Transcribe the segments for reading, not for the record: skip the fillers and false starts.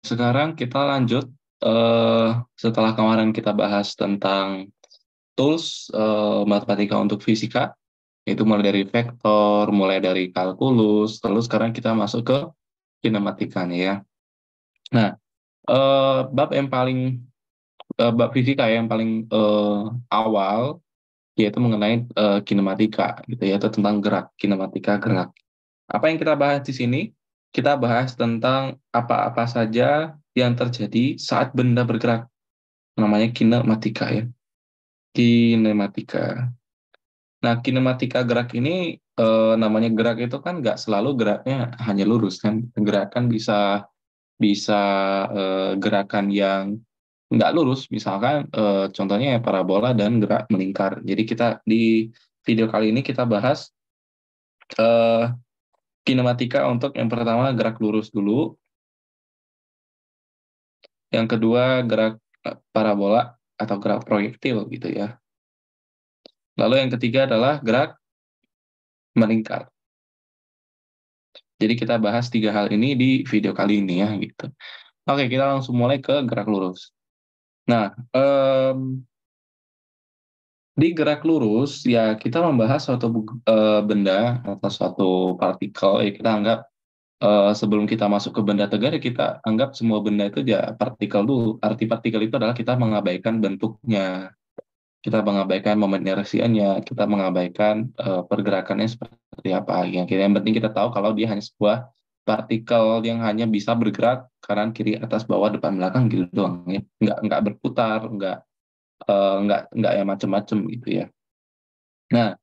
Sekarang kita lanjut setelah kemarin kita bahas tentang tools matematika untuk fisika, itu mulai dari vektor, mulai dari kalkulus, lalu sekarang kita masuk ke kinematika nih ya. Nah, bab fisika yang paling awal yaitu mengenai kinematika gitu ya, itu tentang gerak, kinematika gerak. Apa yang kita bahas di sini? Kita bahas tentang apa-apa saja yang terjadi saat benda bergerak. Namanya kinematika ya. Kinematika. Nah, kinematika gerak ini namanya gerak itu kan nggak selalu geraknya hanya lurus kan. Gerakan bisa bisa gerakan yang nggak lurus, misalkan contohnya ya parabola dan gerak melingkar. Jadi kita di video kali ini kita bahas eh, kinematika untuk yang pertama gerak lurus dulu, yang kedua gerak parabola atau gerak proyektil gitu ya. Lalu yang ketiga adalah gerak melingkar. Jadi kita bahas tiga hal ini di video kali ini ya gitu. Oke, kita langsung mulai ke gerak lurus. Nah, di gerak lurus ya kita membahas suatu benda atau suatu partikel ya kita anggap sebelum kita masuk ke benda tegar ya kita anggap semua benda itu ya partikel dulu. Arti partikel itu adalah kita mengabaikan bentuknya, kita mengabaikan momen inersianya, kita mengabaikan pergerakannya seperti apa. Yang penting kita tahu kalau dia hanya sebuah partikel yang hanya bisa bergerak kanan kiri atas bawah depan belakang gitu doang ya. Nggak berputar, nggak yang macam-macam gitu ya. Nah,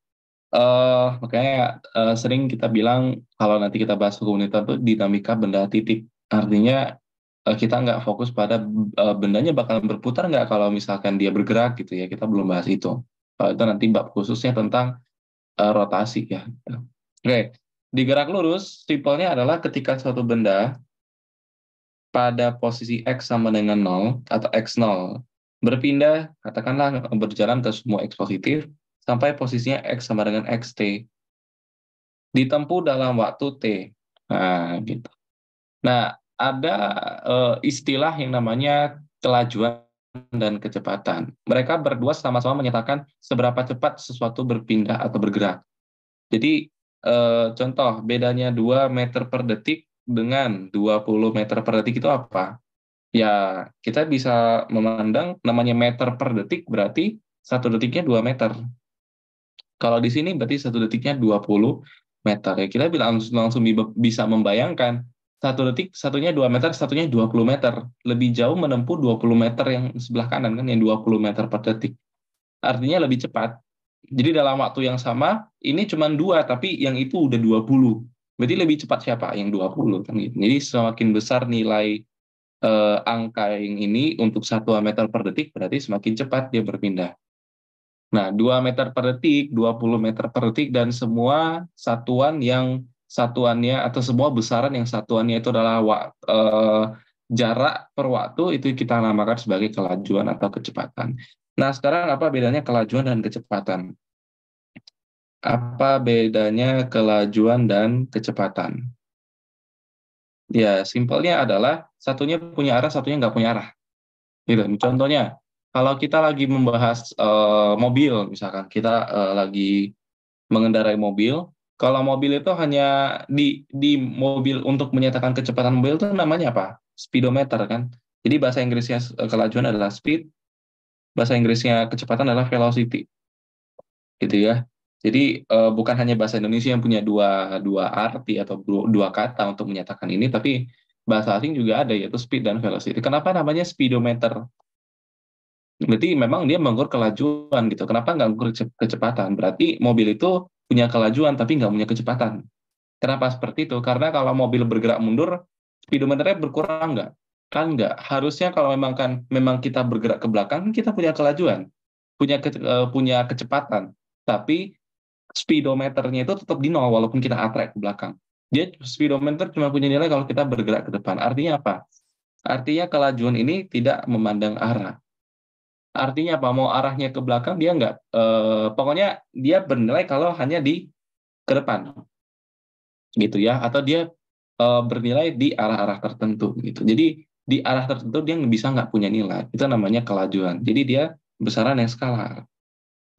makanya sering kita bilang kalau nanti kita bahas hukum Newton itu dinamika benda titik. Artinya kita nggak fokus pada bendanya bakalan berputar nggak kalau misalkan dia bergerak gitu ya. Kita belum bahas itu. Kalau itu nanti bab khususnya tentang rotasi ya. Oke, di gerak lurus simpelnya adalah ketika suatu benda pada posisi X sama dengan 0 atau X0 berpindah, katakanlah berjalan ke semua X positif sampai posisinya X sama dengan XT ditempuh dalam waktu T. Nah, gitu. Nah, ada istilah yang namanya kelajuan dan kecepatan. Mereka berdua sama-sama menyatakan seberapa cepat sesuatu berpindah atau bergerak. Jadi, contoh, bedanya 2 meter per detik dengan 20 meter per detik itu apa? Ya, kita bisa memandang namanya meter per detik berarti satu detiknya 2 meter. Kalau di sini berarti satu detiknya 20 meter. Ya, kita langsung, langsung bisa membayangkan satu detik satunya 2 meter, satunya 20 meter. Lebih jauh menempuh 20 meter yang sebelah kanan kan, yang 20 meter per detik. Artinya lebih cepat. Jadi dalam waktu yang sama, ini cuma 2, tapi yang itu udah 20. Berarti lebih cepat siapa? Yang 20 kan gitu. Jadi semakin besar nilai angka yang ini untuk 1 meter per detik, berarti semakin cepat dia berpindah. Nah, 2 meter per detik, 20 meter per detik, dan semua satuan yang satuannya atau semua besaran yang satuannya itu adalah jarak per waktu, itu kita namakan sebagai kelajuan atau kecepatan. Nah, sekarang apa bedanya kelajuan dan kecepatan? Apa bedanya kelajuan dan kecepatan? Ya, simpelnya adalah satunya punya arah, satunya nggak punya arah. Gitu. Contohnya, kalau kita lagi membahas mobil, misalkan kita lagi mengendarai mobil. Kalau mobil itu hanya di mobil untuk menyatakan kecepatan mobil itu namanya apa? Speedometer kan. Jadi bahasa Inggrisnya kelajuan adalah speed, bahasa Inggrisnya kecepatan adalah velocity, gitu ya. Jadi bukan hanya bahasa Indonesia yang punya dua dua arti atau dua kata untuk menyatakan ini, tapi bahasa asing juga ada yaitu speed dan velocity. Kenapa namanya speedometer? Berarti memang dia mengukur kelajuan gitu. Kenapa nggak mengukur kecepatan? Berarti mobil itu punya kelajuan tapi nggak punya kecepatan. Kenapa seperti itu? Karena kalau mobil bergerak mundur, speedometernya berkurang nggak? Kan nggak. Harusnya kalau memang kita bergerak ke belakang, kan kita punya kelajuan, punya kecepatan. Tapi speedometernya itu tetap di nol walaupun kita atrek ke belakang. Dia speedometer cuma punya nilai kalau kita bergerak ke depan. Artinya apa? Artinya kelajuan ini tidak memandang arah. Artinya apa? Mau arahnya ke belakang dia nggak. Pokoknya dia bernilai kalau hanya di ke depan gitu ya, atau dia bernilai di arah-arah tertentu gitu. Jadi di arah tertentu dia bisa nggak punya nilai. Itu namanya kelajuan. Jadi dia besaran yang skalar.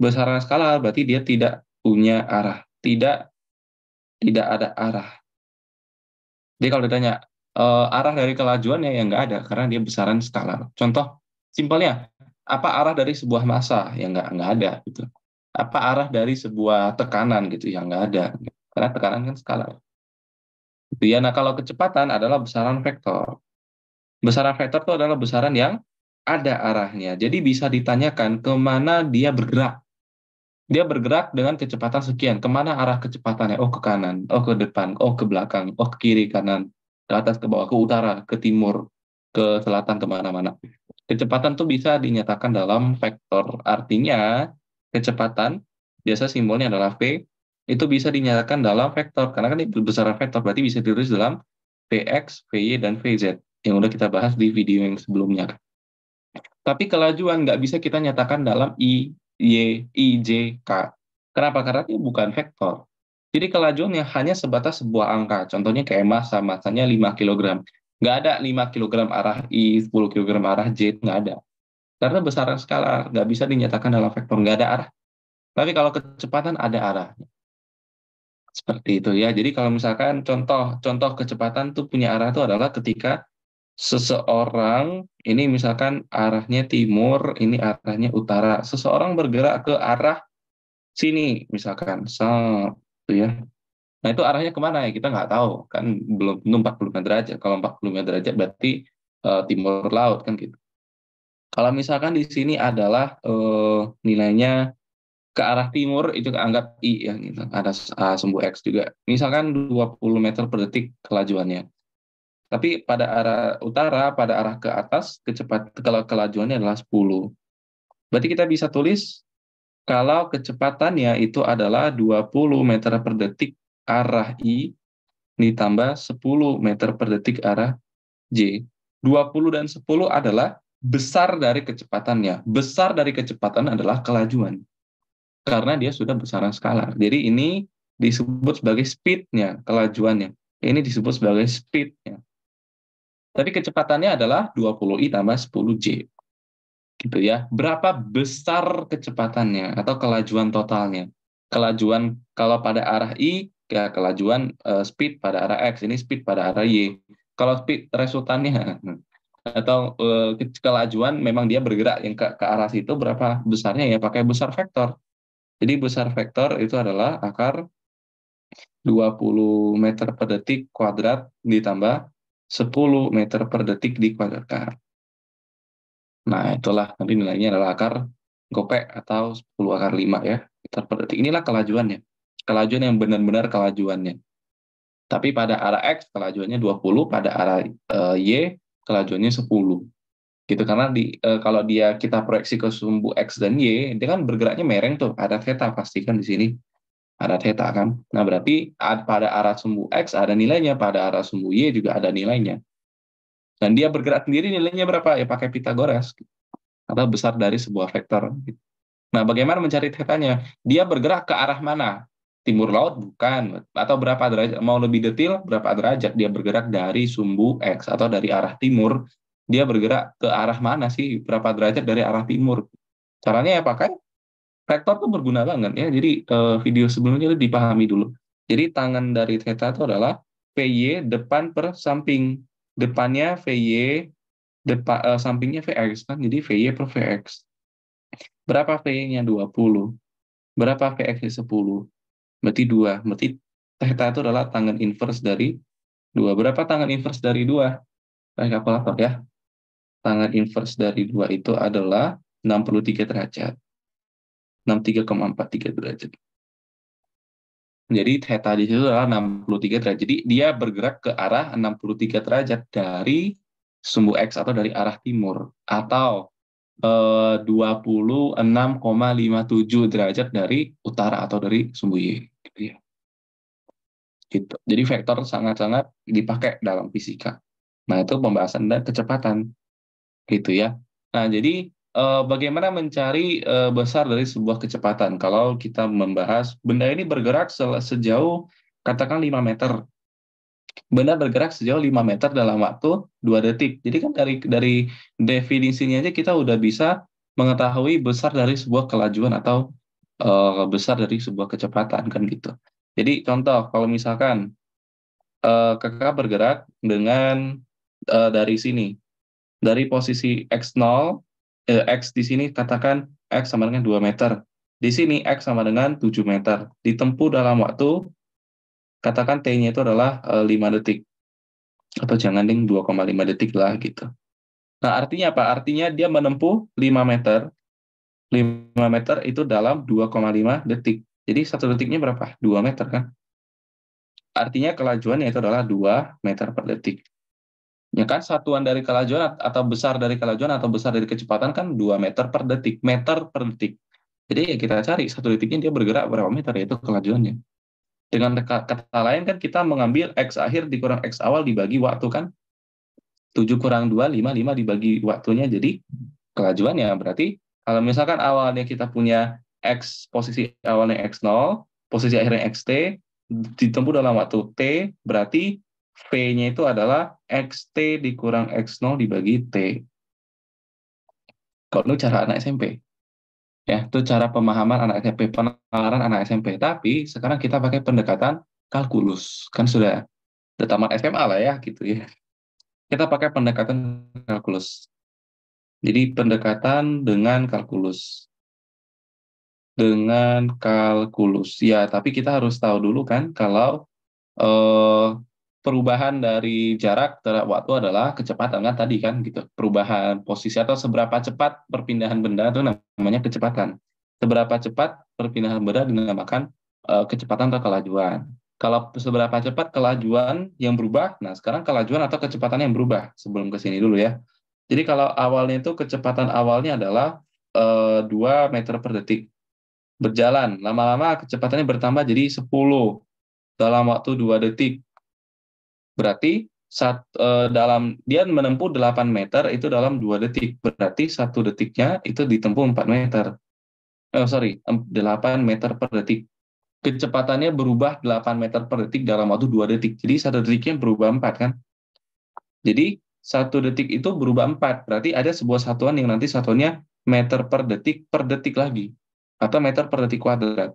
Besaran skalar berarti dia tidak punya arah, tidak ada arah. Jadi kalau ditanya arah dari kelajuan ya nggak ada karena dia besaran skalar. Contoh simpelnya, apa arah dari sebuah massa? Ya nggak ada gitu. Apa arah dari sebuah tekanan gitu? Ya nggak ada. Karena tekanan kan skalar. Gitu ya. Nah kalau kecepatan adalah besaran vektor. Besaran vektor itu adalah besaran yang ada arahnya. Jadi bisa ditanyakan kemana dia bergerak. Dia bergerak dengan kecepatan sekian. Kemana arah kecepatannya? Oh, ke kanan. Oh, ke depan. Oh, ke belakang. Oh, ke kiri, kanan. Ke atas, ke bawah. Ke utara, ke timur, ke selatan, kemana-mana. Kecepatan tuh bisa dinyatakan dalam vektor. Artinya, kecepatan, biasa simbolnya adalah V, itu bisa dinyatakan dalam vektor. Karena kan ini besaran vektor, berarti bisa ditulis dalam Vx, Vy, dan Vz. Yang udah kita bahas di video yang sebelumnya. Tapi kelajuan nggak bisa kita nyatakan dalam I, Y, I, J, K. Kenapa? Karena itu bukan vektor. Jadi kelajuan yang hanya sebatas sebuah angka. Contohnya kayak massa, massanya 5 kilogram. Nggak ada 5 kilogram arah I, 10 kilogram arah J, nggak ada. Karena besaran skalar, nggak bisa dinyatakan dalam vektor, nggak ada arah. Tapi kalau kecepatan ada arah. Seperti itu ya. Jadi kalau misalkan contoh kecepatan tuh punya arah itu adalah ketika seseorang ini misalkan arahnya timur, ini arahnya utara. Seseorang bergerak ke arah sini, misalkan, gitu ya. Nah itu arahnya kemana ya? Kita nggak tahu, kan belum tentu 45 derajat. Kalau 45 derajat berarti timur laut kan gitu. Kalau misalkan di sini adalah nilainya ke arah timur itu anggap I ya gitu. Ada sumbu X juga. Misalkan 20 meter per detik kelajuannya. Tapi pada arah utara, pada arah ke atas, kalau kelajuannya adalah 10. Berarti kita bisa tulis kalau kecepatannya itu adalah 20 meter per detik arah I ditambah 10 meter per detik arah J. 20 dan 10 adalah besar dari kecepatannya. Besar dari kecepatan adalah kelajuan. Karena dia sudah besaran skalar. Jadi ini disebut sebagai speed-nya, kelajuannya. Ini disebut sebagai speed-nya. Tapi kecepatannya adalah 20i tambah 10j. Gitu ya. Berapa besar kecepatannya atau kelajuan totalnya? Kelajuan kalau pada arah I, ya kelajuan speed pada arah X, ini speed pada arah Y. Kalau speed resultannya atau kelajuan memang dia bergerak yang ke arah situ berapa besarnya ya pakai besar vektor. Jadi besar vektor itu adalah akar 20 meter per detik kuadrat ditambah 10 meter per detik dikuadratkan. Nah, itulah nanti nilainya adalah akar gopek atau 10 akar 5 ya, meter per detik. Inilah kelajuannya. Kelajuan yang benar-benar kelajuannya. Tapi pada arah X kelajuannya 20, pada arah Y kelajuannya 10. Gitu karena kalau kita proyeksi ke sumbu X dan Y, dia kan bergeraknya mereng tuh, ada theta pastikan di sini. Ada theta kan. Nah, berarti pada arah sumbu X ada nilainya, pada arah sumbu Y juga ada nilainya. Dan dia bergerak sendiri nilainya berapa? Ya pakai Pitagoras. Atau besar dari sebuah vektor. Nah, bagaimana mencari thetanya? Dia bergerak ke arah mana? Timur laut bukan. Atau berapa derajat? Mau lebih detail, berapa derajat dia bergerak dari sumbu X atau dari arah timur? Dia bergerak ke arah mana sih? Berapa derajat dari arah timur? Caranya ya pakai vektor tuh berguna banget ya. Jadi video sebelumnya itu dipahami dulu. Jadi tangan dari theta itu adalah VY depan per samping. Depannya VY, sampingnya VX kan. Jadi VY per VX. Berapa V-nya? 20. Berapa VX-nya? 10. Berarti 2. Berarti theta itu adalah tangan inverse dari 2. Berapa tangan inverse dari 2? Pakai kalkulator ya. Tangan inverse dari 2 itu adalah 63 derajat. 63,43 derajat. Jadi theta di situ adalah 63 derajat. Jadi dia bergerak ke arah 63 derajat dari sumbu X atau dari arah timur. Atau 26,57 derajat dari utara atau dari sumbu Y. Gitu ya. Gitu. Jadi vektor sangat-sangat dipakai dalam fisika. Nah, itu pembahasan dan kecepatan. Gitu ya. Nah, jadi bagaimana mencari besar dari sebuah kecepatan? Kalau kita membahas benda ini bergerak sejauh katakan 5 meter. Benda bergerak sejauh 5 meter dalam waktu 2 detik. Jadi kan dari definisinya aja kita udah bisa mengetahui besar dari sebuah kelajuan atau besar dari sebuah kecepatan kan gitu. Jadi contoh kalau misalkan kakak bergerak dengan dari sini, dari posisi x0, x di sini katakan x sama dengan 2 meter. Di sini x sama dengan 7 meter. Ditempuh dalam waktu, katakan t-nya itu adalah 5 detik. Atau jangan ding 2,5 detik lah gitu. Nah, artinya apa? Artinya dia menempuh 5 meter. 5 meter itu dalam 2,5 detik. Jadi satu detiknya berapa? 2 meter kan? Artinya kelajuannya itu adalah 2 meter per detik. Ya kan, satuan dari kelajuan atau besar dari kelajuan atau besar dari kecepatan kan 2 meter per detik. Meter per detik. Jadi ya kita cari satu detiknya dia bergerak berapa meter, yaitu kelajuannya. Dengan kata lain kan kita mengambil X akhir dikurang X awal dibagi waktu kan. 7 kurang 2, 5, 5 dibagi waktunya jadi kelajuannya. Berarti kalau misalkan awalnya kita punya X, posisi awalnya X0, posisi akhirnya XT, ditempuh dalam waktu T, berarti V-nya itu adalah XT dikurang X0 dibagi T. Kalau itu cara anak SMP. Ya, itu cara pemahaman anak SMP, penalaran anak SMP. Tapi sekarang kita pakai pendekatan kalkulus. Kan sudah tamat SMA lah ya, gitu ya. Kita pakai pendekatan kalkulus. Jadi pendekatan dengan kalkulus. Dengan kalkulus. Ya, tapi kita harus tahu dulu kan kalau eh, perubahan dari jarak terhadap waktu adalah kecepatan kan tadi kan gitu. Perubahan posisi atau seberapa cepat perpindahan benda itu namanya kecepatan. Seberapa cepat perpindahan benda dinamakan kecepatan atau kelajuan. Kalau seberapa cepat kelajuan yang berubah, nah sekarang kelajuan atau kecepatan yang berubah sebelum ke sini dulu ya. Jadi kalau awalnya itu kecepatan awalnya adalah 2 meter per detik. Berjalan, lama-lama kecepatannya bertambah jadi 10 dalam waktu 2 detik. Berarti dalam dia menempuh 8 meter itu dalam 2 detik. Berarti satu detiknya itu ditempuh 4 meter. Sorry, 8 meter per detik. Kecepatannya berubah 8 meter per detik dalam waktu 2 detik. Jadi satu detiknya berubah 4 kan. Jadi satu detik itu berubah 4. Berarti ada sebuah satuan yang nanti satuannya meter per detik lagi. Atau meter per detik kuadrat.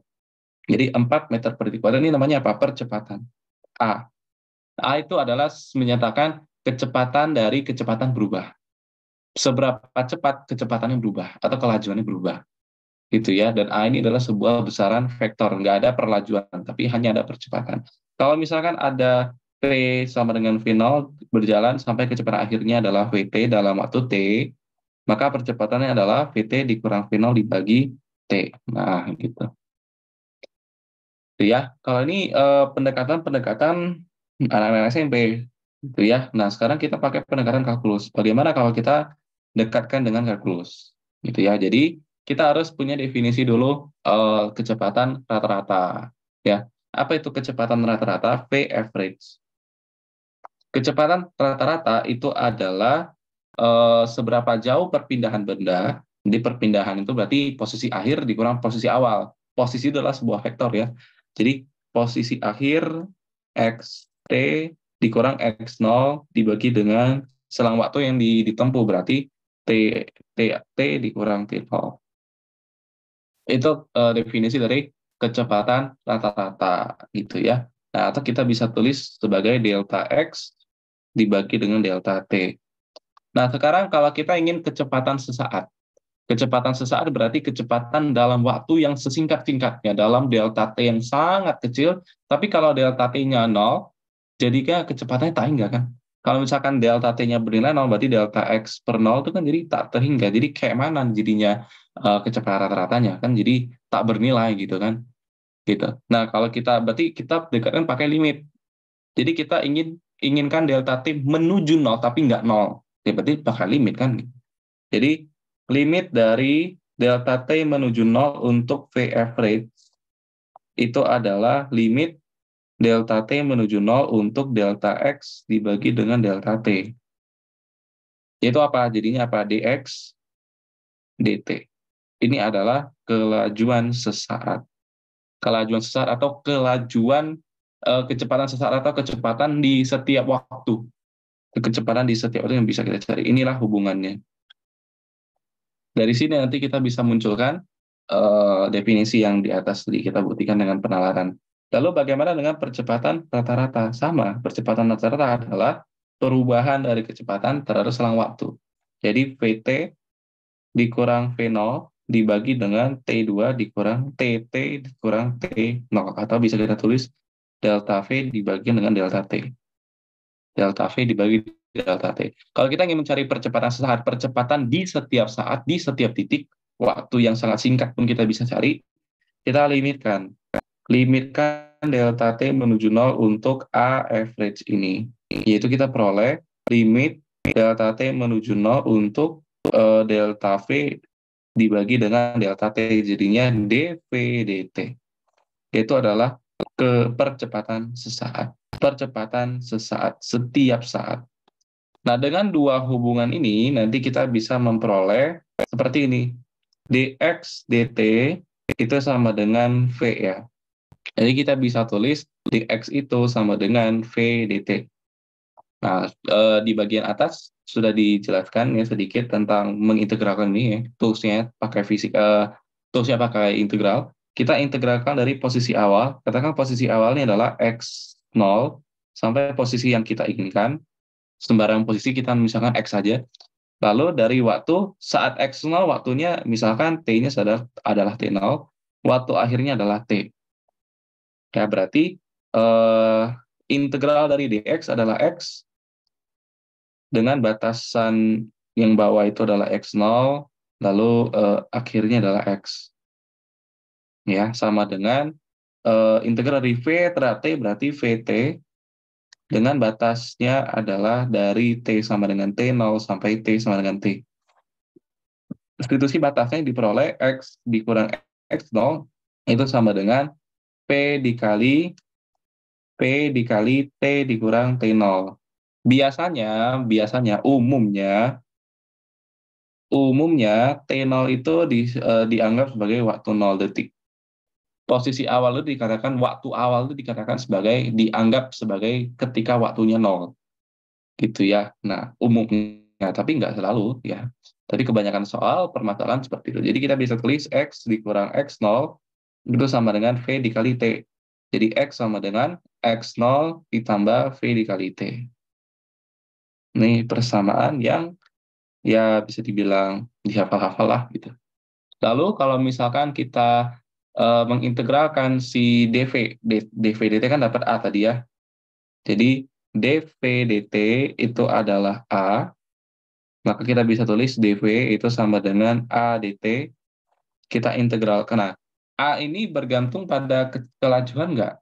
Jadi 4 meter per detik kuadrat ini namanya apa? Percepatan. A. A itu adalah menyatakan kecepatan dari kecepatan berubah. Seberapa cepat kecepatannya berubah atau kelajuannya berubah. Gitu ya. Dan A ini adalah sebuah besaran vektor. Nggak ada perlajuan, tapi hanya ada percepatan. Kalau misalkan ada P sama dengan V0 berjalan sampai kecepatan akhirnya adalah VT dalam waktu T, maka percepatannya adalah VT dikurang V0 dibagi T. Nah, gitu. Ya, kalau ini pendekatan-pendekatan anak-anak SMP gitu ya. Nah, sekarang kita pakai pendekatan kalkulus. Bagaimana kalau kita dekatkan dengan kalkulus? Gitu ya. Jadi, kita harus punya definisi dulu kecepatan rata-rata ya. Apa itu kecepatan rata-rata? V average. Kecepatan rata-rata itu adalah seberapa jauh perpindahan benda. Jadi perpindahan itu berarti posisi akhir dikurang posisi awal. Posisi itu adalah sebuah vektor ya. Jadi posisi akhir X T dikurang X0 dibagi dengan selang waktu yang ditempuh, berarti T, T, T dikurang T0. Itu definisi dari kecepatan rata-rata gitu ya. Nah, atau kita bisa tulis sebagai delta X dibagi dengan delta T. Nah, sekarang kalau kita ingin kecepatan sesaat berarti kecepatan dalam waktu yang sesingkat-singkatnya, dalam delta T yang sangat kecil, tapi kalau delta T-nya 0, jadinya kecepatannya tak hingga kan. Kalau misalkan delta T-nya bernilai 0, berarti delta X per 0 itu kan jadi tak terhingga. Jadi kayak mana jadinya kecepatan rata-ratanya kan jadi tak bernilai gitu kan. Gitu. Nah, kalau kita berarti kita dekatkan pakai limit. Jadi kita inginkan delta T menuju 0 tapi nggak 0. Ya, berarti pakai limit kan. Jadi limit dari delta T menuju 0 untuk V average itu adalah limit delta T menuju 0 untuk delta X dibagi dengan delta T. Itu apa? Jadinya apa? dx dt. Ini adalah kelajuan sesaat. Kelajuan sesaat atau kelajuan kecepatan sesaat atau kecepatan di setiap waktu. Kecepatan di setiap waktu yang bisa kita cari. Inilah hubungannya. Dari sini nanti kita bisa munculkan definisi yang di atas tadi kita buktikan dengan penalaran. Lalu bagaimana dengan percepatan rata-rata? Sama, percepatan rata-rata adalah perubahan dari kecepatan terhadap selang waktu. Jadi VT dikurang V0 dibagi dengan T2 dikurang TT dikurang T0. Atau bisa kita tulis delta V dibagi dengan delta T. Delta V dibagi delta T. Kalau kita ingin mencari percepatan sesaat, percepatan di setiap saat, di setiap titik, waktu yang sangat singkat pun kita bisa cari, kita limitkan. Limitkan delta T menuju 0 untuk A average ini. Yaitu kita peroleh limit delta T menuju 0 untuk delta V dibagi dengan delta T. Jadinya dV dt. Itu adalah percepatan sesaat. Percepatan sesaat, setiap saat. Nah, dengan dua hubungan ini, nanti kita bisa memperoleh seperti ini. dx dt itu sama dengan V ya. Jadi kita bisa tulis dx itu sama dengan V dt. Nah, di bagian atas sudah dijelaskan ya sedikit tentang mengintegralkan ini ya. Toolsnya pakai toolsnya pakai integral. Kita integralkan dari posisi awal. Katakan posisi awalnya adalah x0 sampai posisi yang kita inginkan. Sembarang posisi kita misalkan x saja. Lalu dari waktu saat x0 waktunya misalkan t-nya adalah t0, waktu akhirnya adalah t. Ya berarti integral dari dx adalah x dengan batasan yang bawah itu adalah x0, lalu akhirnya adalah x. Ya, sama dengan integral dari v terhadap t berarti vt dengan batasnya adalah dari t sama dengan t0 sampai t sama dengan t. Substitusi batasnya diperoleh x dikurang x0 itu sama dengan p dikali t dikurang t0. Biasanya umumnya T0 itu dianggap sebagai waktu 0 detik. Posisi awal itu dikatakan waktu awal itu dikatakan sebagai dianggap sebagai ketika waktunya 0. Gitu ya. Nah, umumnya tapi nggak selalu ya. Tapi kebanyakan soal permasalahan seperti itu. Jadi kita bisa tulis X dikurang X0 itu sama dengan V dikali T. Jadi X sama dengan X0 ditambah V dikali T. Ini persamaan yang ya bisa dibilang dihafal-hafal lah gitu. Lalu kalau misalkan kita mengintegralkan si dv dt kan dapat A tadi ya. Jadi dv dt itu adalah A, maka kita bisa tulis dv itu sama dengan A dt, kita integralkan. Nah, A ini bergantung pada kelajuan nggak?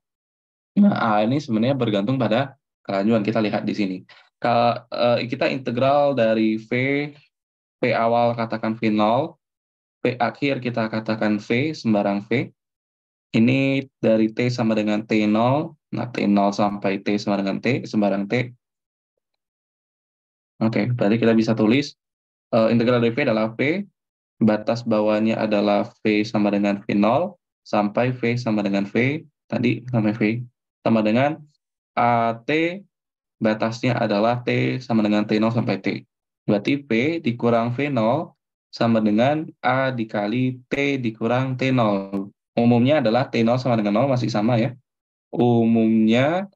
Nah, A ini sebenarnya bergantung pada kelajuan, kita lihat di sini. Kalau kita integral dari V awal katakan V0, V akhir kita katakan V, sembarang V. Ini dari T sama dengan T0. Nah, T0 sampai T sama dengan T, sembarang T. Oke, berarti kita bisa tulis integral dari V adalah V, batas bawahnya adalah V sama dengan V0, sampai V sama dengan V, tadi sampai V, sama dengan AT, batasnya adalah T sama dengan T0 sampai T. Berarti V dikurang V0 sama dengan A dikali T dikurang T0. Umumnya adalah T0 sama dengan 0 masih sama ya. Umumnya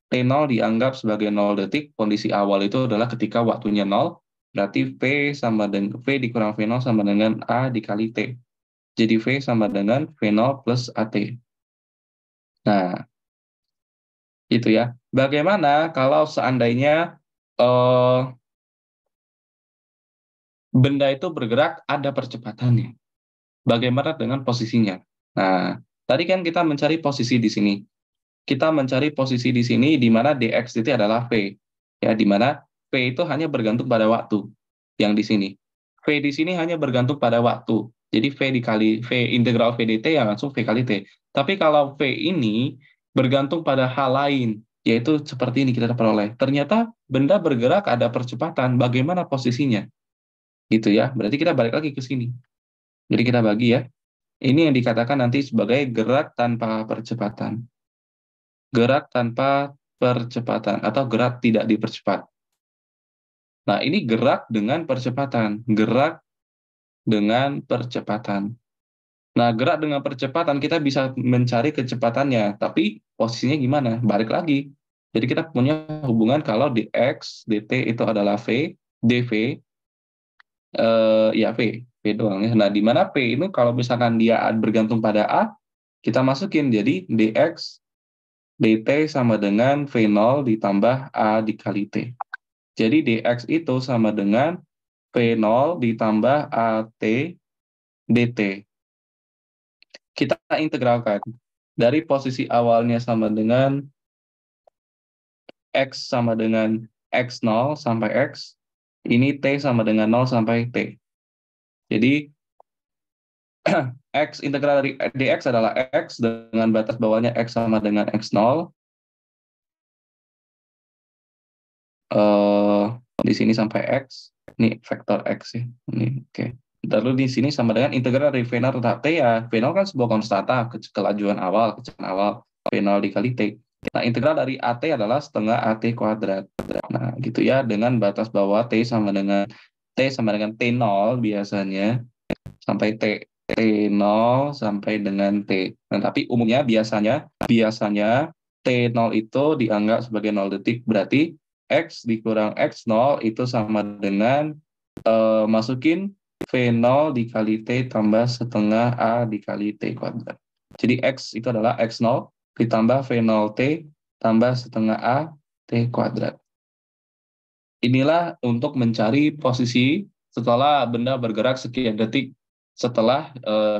T0 dianggap sebagai 0 detik, kondisi awal itu adalah ketika waktunya 0, berarti V dikurang V0 sama dengan A dikali T. Jadi V sama dengan V0 plus AT. Nah, itu ya. Bagaimana kalau seandainya eh, benda itu bergerak ada percepatannya? Bagaimana dengan posisinya? Nah, tadi kan kita mencari posisi di sini. Kita mencari posisi di sini di mana dx itu adalah v, ya di mana v itu hanya bergantung pada waktu yang di sini. V di sini hanya bergantung pada waktu. Jadi v dikali v integral v dt yang langsung v kali t. Tapi kalau v ini bergantung pada hal lain, yaitu seperti ini kita peroleh. Ternyata benda bergerak ada percepatan, bagaimana posisinya? Gitu ya. Berarti kita balik lagi ke sini. Jadi kita bagi ya. Ini yang dikatakan nanti sebagai gerak tanpa percepatan. gerak tanpa percepatan atau gerak tidak dipercepat. Nah, ini gerak dengan percepatan, gerak dengan percepatan. Nah, gerak dengan percepatan kita bisa mencari kecepatannya, tapi posisinya gimana? Balik lagi. Jadi kita punya hubungan kalau dx, dt itu adalah v, dv, ya v, v doang ya. Nah, di mana p itu kalau misalkan dia bergantung pada a, kita masukin jadi dx, dt sama dengan v0 ditambah a dikali t. Jadi dx itu sama dengan v0 ditambah at dt. Kita integralkan. Dari posisi awalnya sama dengan X sama dengan X0 sampai X, ini T sama dengan 0 sampai T. Jadi, X integral dari dx adalah X dengan batas bawahnya X sama dengan X0. Eh, di sini sampai X. Ini vektor X ya. Ini, oke. Okay. Lalu di sini sama dengan integral dari V0 tetap T ya. V0 kan sebuah konstanta, kelajuan awal, kecepatan awal. V0 dikali T. Nah, integral dari AT adalah setengah AT kuadrat. Nah, gitu ya, dengan batas bawah T sama dengan T0 biasanya sampai T0 sampai dengan T. Nah, tapi umumnya biasanya T0 itu dianggap sebagai 0 detik, berarti X dikurang X0 itu sama dengan masukin V0 dikali T tambah setengah A dikali T kuadrat. Jadi X itu adalah X0 ditambah V0T tambah setengah A T kuadrat. Inilah untuk mencari posisi setelah benda bergerak sekian detik setelah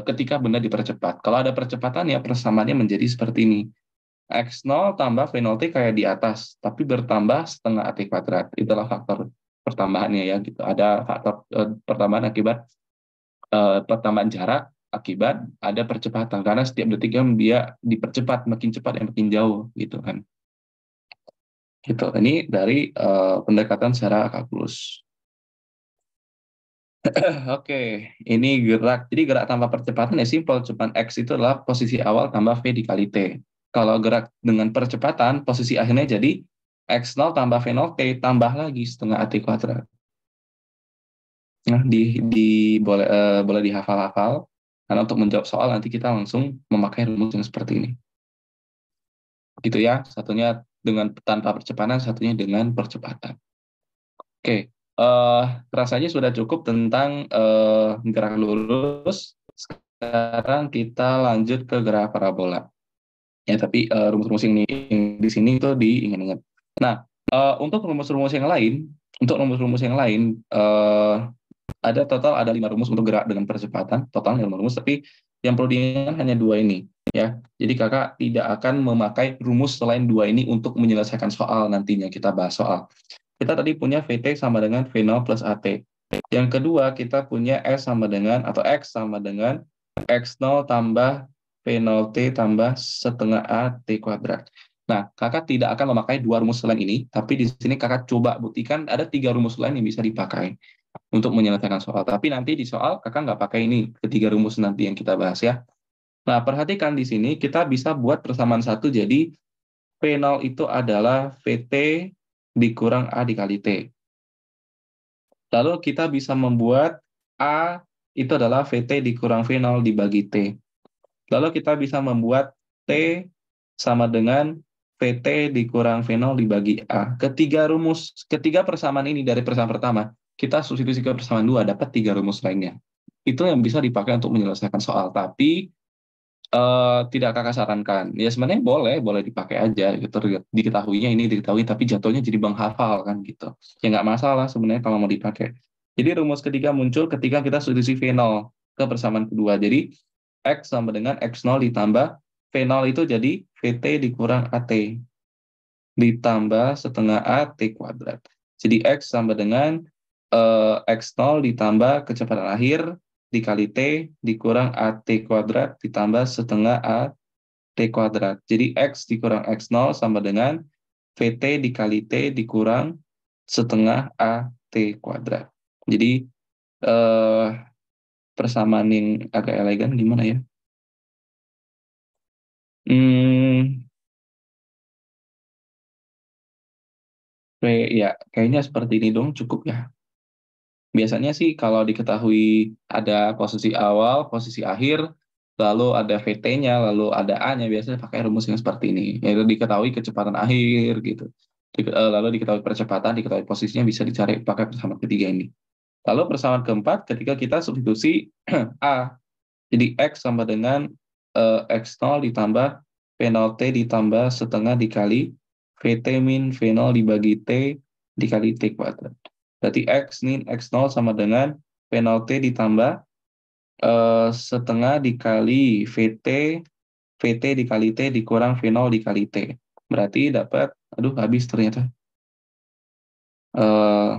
ketika benda dipercepat. Kalau ada percepatan ya persamaannya menjadi seperti ini. X0 tambah V0T kayak di atas, tapi bertambah setengah AT kuadrat. Itulah faktor pertambahannya ya gitu. Ada faktor pertambahan akibat pertambahan jarak akibat ada percepatan karena setiap detiknya dia dipercepat makin cepat dan makin jauh gitu kan. Gitu. Ini dari pendekatan secara kalkulus. Oke, ini gerak. Jadi gerak tanpa percepatan ya simpel. Cepat X itu adalah posisi awal tambah V dikali T. Kalau gerak dengan percepatan, posisi akhirnya jadi X0 tambah V0 T tambah lagi setengah AT kuadrat. Nah, boleh dihafal-hafal. Karena untuk menjawab soal nanti kita langsung memakai rumus yang seperti ini. Gitu ya, satunya dengan tanpa percepatan, satunya dengan percepatan. Oke, rasanya sudah cukup tentang gerak lurus. Sekarang kita lanjut ke gerak parabola. Ya, tapi rumus-rumus yang di sini itu diingat-ingat. Nah, untuk rumus-rumus yang lain, ada 5 rumus untuk gerak dengan percepatan, total 5 rumus, tapi yang perlu diingat hanya 2 ini. Ya, jadi kakak tidak akan memakai rumus selain 2 ini untuk menyelesaikan soal nantinya kita bahas soal. Kita tadi punya VT sama dengan V0 plus AT. Yang kedua, kita punya S sama dengan, atau X sama dengan X0 tambah V0T tambah setengah AT kuadrat. Nah, kakak tidak akan memakai 2 rumus selain ini, tapi di sini kakak coba buktikan ada 3 rumus lain yang bisa dipakai untuk menyelesaikan soal. Tapi nanti di soal kakak nggak pakai ini, ketiga rumus nanti yang kita bahas ya. Nah, perhatikan di sini kita bisa buat persamaan satu, jadi V0 itu adalah VT dikurang A dikali T. Lalu kita bisa membuat A itu adalah VT dikurang V0 dibagi T. Lalu kita bisa membuat T sama dengan VT dikurang V0 dibagi A. Ketiga persamaan ini dari persamaan pertama, kita substitusi ke persamaan 2, dapat 3 rumus lainnya. Itu yang bisa dipakai untuk menyelesaikan soal. Tapi tidak kakak sarankan. Ya sebenarnya boleh dipakai aja gitu. Diketahuinya ini diketahui, tapi jatuhnya jadi bang hafal kan gitu. Ya nggak masalah sebenarnya kalau mau dipakai. Jadi rumus ketiga muncul ketika kita substitusi V0 ke persamaan kedua. Jadi X sama dengan X0 ditambah V0 itu jadi VT dikurang AT ditambah setengah AT kuadrat. Jadi X sama dengan X0 ditambah kecepatan akhir dikali T dikurang AT kuadrat ditambah setengah AT kuadrat. Jadi X dikurang X0 sama dengan VT dikali T dikurang setengah AT kuadrat. Jadi eh, persamaan yang agak elegan gimana ya? Hmm, Ya, kayaknya seperti ini dong cukup ya. Biasanya sih kalau diketahui ada posisi awal, posisi akhir, lalu ada VT-nya, lalu ada A-nya, biasanya pakai rumus yang seperti ini. Yaitu diketahui kecepatan akhir gitu. Lalu diketahui percepatan, diketahui posisinya bisa dicari pakai persamaan ketiga ini. Lalu persamaan keempat ketika kita substitusi A. Jadi X sama dengan X0 ditambah V0T ditambah setengah dikali VT min V0 dibagi T dikali T kuadrat. Berarti X min X0 sama dengan V0T ditambah setengah dikali VT dikali T dikurang V0 dikali T. Berarti dapat, aduh habis ternyata. Eh,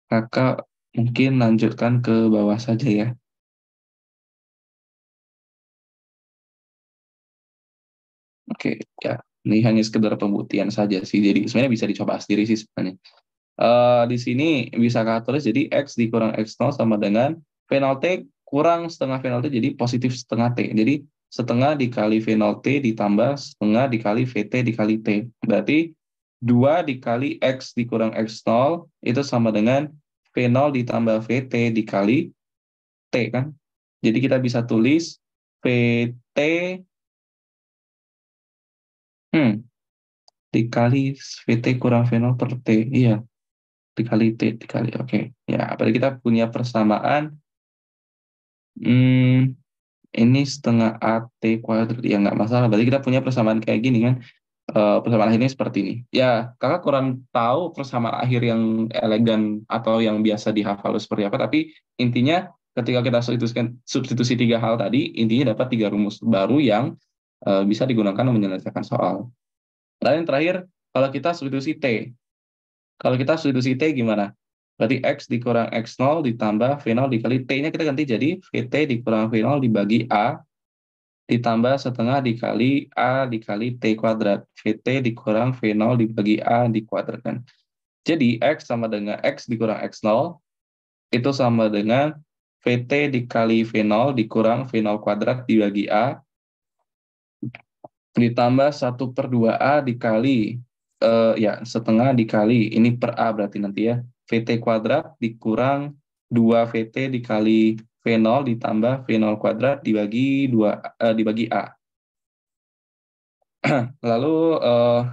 Kakak mungkin lanjutkan ke bawah saja ya. Oke, ya. Ini hanya sekedar pembuktian saja sih. Jadi sebenarnya bisa dicoba sendiri sih sebenarnya. Di sini bisa kakak tulis jadi X dikurang X0 sama dengan V0T kurang setengah V0T jadi positif setengah T. Jadi setengah dikali V0T ditambah setengah dikali VT dikali T. Berarti 2 dikali X dikurang X0 itu sama dengan V0 ditambah VT dikali T kan. Jadi kita bisa tulis VT hmm, dikali VT kurang V0 per T. Iya, dikali T dikali. Oke. Ya, berarti kita punya persamaan hmm, ini setengah AT kuadrat. Ya nggak masalah. Berarti kita punya persamaan kayak gini kan. Persamaan akhirnya seperti ini. Ya, kakak kurang tahu persamaan akhir yang elegan atau yang biasa dihafal seperti apa. Tapi intinya ketika kita substitusi tiga hal tadi, intinya dapat tiga rumus baru yang bisa digunakan untuk menyelesaikan soal. Lalu yang terakhir, kalau kita substitusi T. Kalau kita substitusi T gimana? Berarti X dikurang X0 ditambah V0 dikali T-nya kita ganti jadi VT dikurang V0 dibagi A ditambah setengah dikali A dikali T kuadrat. VT dikurang V0 dibagi A di kuadrat kan. Jadi X sama dengan X dikurang X0 itu sama dengan VT dikali V0 dikurang V0 kuadrat dibagi A ditambah 1/2A dikali ya setengah dikali ini per A berarti nanti ya VT kuadrat dikurang 2 VT dikali V0 ditambah V0 kuadrat dibagi 2 dibagi A. Lalu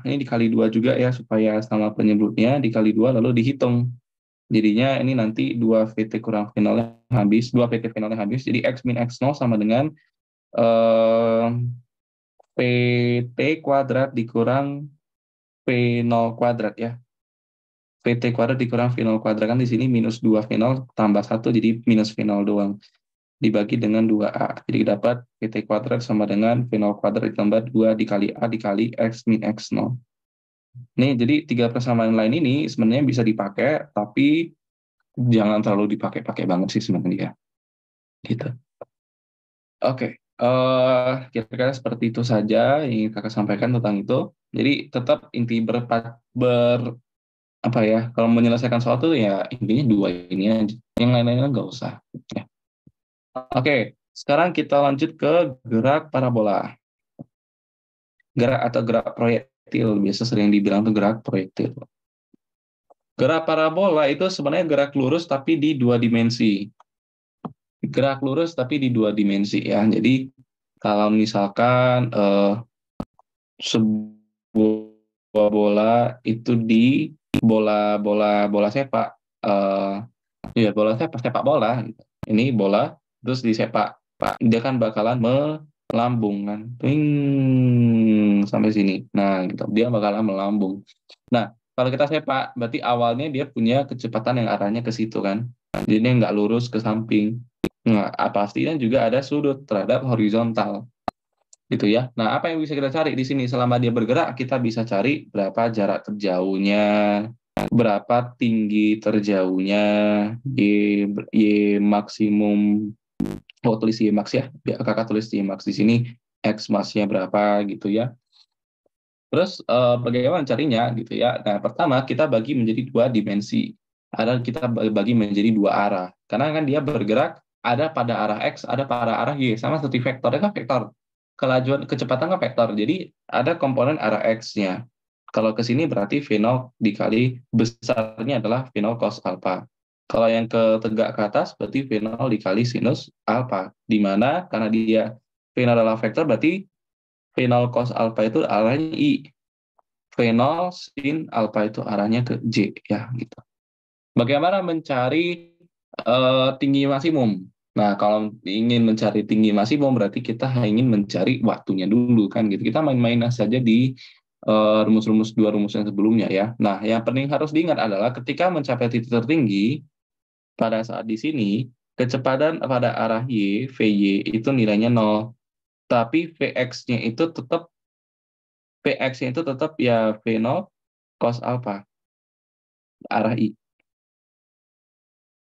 ini dikali 2 juga ya supaya sama penyebutnya dikali 2 lalu dihitung. Jadinya ini nanti 2 VT kurang V0-nya habis, 2 VT V0-nya habis. Jadi X min X0 sama dengan eh, PT kuadrat dikurang V0 kuadrat ya. VT kuadrat dikurang V0 kuadrat kan di sini minus 2 V0 tambah 1 jadi minus V0 doang. Dibagi dengan 2A. Jadi dapat VT kuadrat sama dengan V0 kuadrat ditambah 2 dikali A dikali X min X0. Nih, jadi tiga persamaan lain ini sebenarnya bisa dipakai, tapi jangan terlalu dipakai-pakai banget sih sebenarnya. Gitu. Oke, kira-kira seperti itu saja yang ingin kakak sampaikan tentang itu. Jadi tetap inti apa ya? Kalau menyelesaikan soal itu ya intinya dua ini aja. Yang lain-lainnya nggak usah. Ya. Oke, sekarang kita lanjut ke gerak parabola. Gerak atau gerak proyektil biasa sering dibilang tuh gerak proyektil. Gerak parabola itu sebenarnya gerak lurus tapi di dua dimensi. Gerak lurus tapi di dua dimensi ya. Jadi kalau misalkan sebuah bola itu di bola sepak, ya bola sepak bola. Gitu. Ini bola terus disepak, dia kan bakalan melambung kan, sampai sini. Nah, gitu. Dia bakalan melambung. Nah, kalau kita sepak, berarti awalnya dia punya kecepatan yang arahnya ke situ kan. Jadi dia nggak lurus ke samping. Nah, pastinya juga ada sudut terhadap horizontal gitu ya. Nah, apa yang bisa kita cari di sini? Selama dia bergerak, kita bisa cari berapa jarak terjauhnya, berapa tinggi terjauhnya, y maksimum, oh tulis y max ya, biar kakak tulis y max di sini, x maxnya berapa gitu ya. Terus bagaimana carinya gitu ya? Nah, pertama kita bagi menjadi dua dimensi. Ada kita bagi menjadi dua arah. Karena kan dia bergerak ada pada arah x, ada pada arah y. Sama seperti vektornya kan vektor. Kelajuan kecepatan kan vektor. Jadi ada komponen arah x-nya. Kalau ke sini berarti V0 dikali besarnya adalah V0 cos alpha. Kalau yang ke tegak ke atas berarti V0 dikali sinus alpha. Di mana karena dia V0 adalah vektor berarti V0 cos alpha itu arahnya I. V0 sin alpha itu arahnya ke J ya gitu. Bagaimana mencari tinggi maksimum? Nah, kalau ingin mencari tinggi maksimum berarti kita ingin mencari waktunya dulu kan gitu. Kita main-main saja di rumus-rumus dua rumus yang sebelumnya ya. Nah, yang penting harus diingat adalah ketika mencapai titik tertinggi pada saat di sini kecepatan pada arah y, Vy itu nilainya 0. Tapi Vx-nya itu tetap Vx-nya itu tetap ya V0 cos alpha arah I.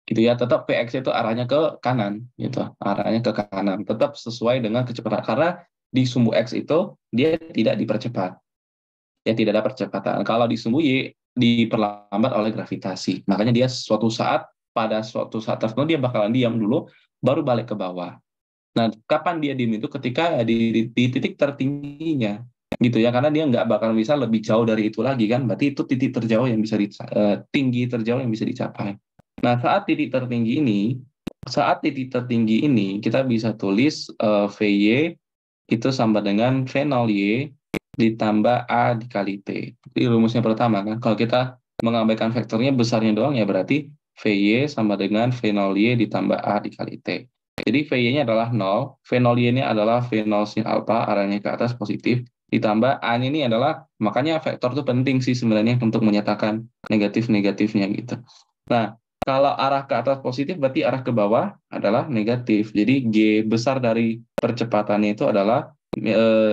Gitu ya, tetap Vx itu arahnya ke kanan gitu, arahnya ke kanan, tetap sesuai dengan kecepatan karena di sumbu X itu dia tidak dipercepat, ya tidak ada percepatan. Kalau di sumbu Y diperlambat oleh gravitasi, makanya dia pada suatu saat tertentu dia bakalan diam dulu, baru balik ke bawah. Nah, kapan dia diam itu ketika di titik tertingginya, gitu ya, karena dia nggak bakal bisa lebih jauh dari itu lagi kan, berarti itu titik terjauh yang bisa tinggi terjauh yang bisa dicapai. Nah, saat titik tertinggi ini kita bisa tulis Vy itu sama dengan V0Y ditambah A dikali T. Jadi rumusnya pertama kan, kalau kita mengabaikan vektornya besarnya doang ya berarti Vy sama dengan V0Y ditambah A dikali T. Jadi Vy-nya adalah 0, V0Y-nya adalah V0 sin alpha, arahnya ke atas positif, ditambah A-nya ini adalah, makanya vektor itu penting sih sebenarnya untuk menyatakan negatif-negatifnya gitu. Nah, kalau arah ke atas positif berarti arah ke bawah adalah negatif. Jadi G besar dari percepatannya itu adalah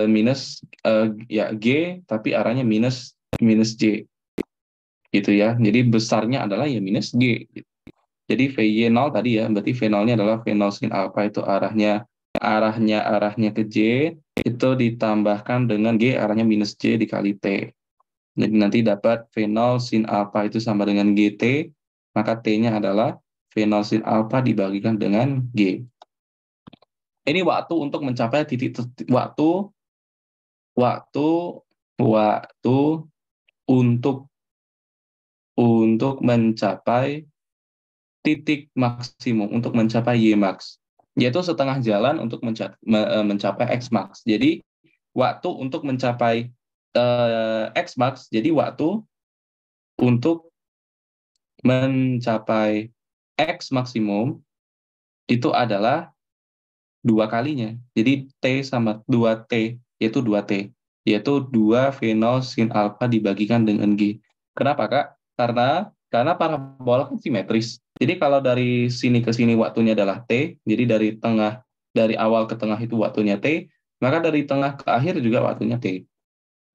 minus ya G tapi arahnya minus minus J gitu ya. Jadi besarnya adalah ya minus G. Jadi VY 0 tadi ya, berarti V0-nya adalah V0 sin alpha itu arahnya ke J itu ditambahkan dengan G arahnya minus J dikali T. Jadi nanti dapat V0 sin alpha itu sama dengan GT, maka T-nya adalah V0 sin alpha dibagikan dengan G. Ini waktu untuk mencapai waktu waktu untuk mencapai titik maksimum untuk mencapai Y max, yaitu setengah jalan untuk mencapai X max. Jadi waktu untuk mencapai X max, jadi waktu untuk mencapai X maksimum itu adalah dua kalinya. Jadi T sama 2T, yaitu 2T, yaitu 2 V0 sin alpha dibagikan dengan G. Kenapa, Kak? Karena parabola kan simetris. Jadi kalau dari sini ke sini waktunya adalah T, jadi dari awal ke tengah itu waktunya T, maka dari tengah ke akhir juga waktunya T.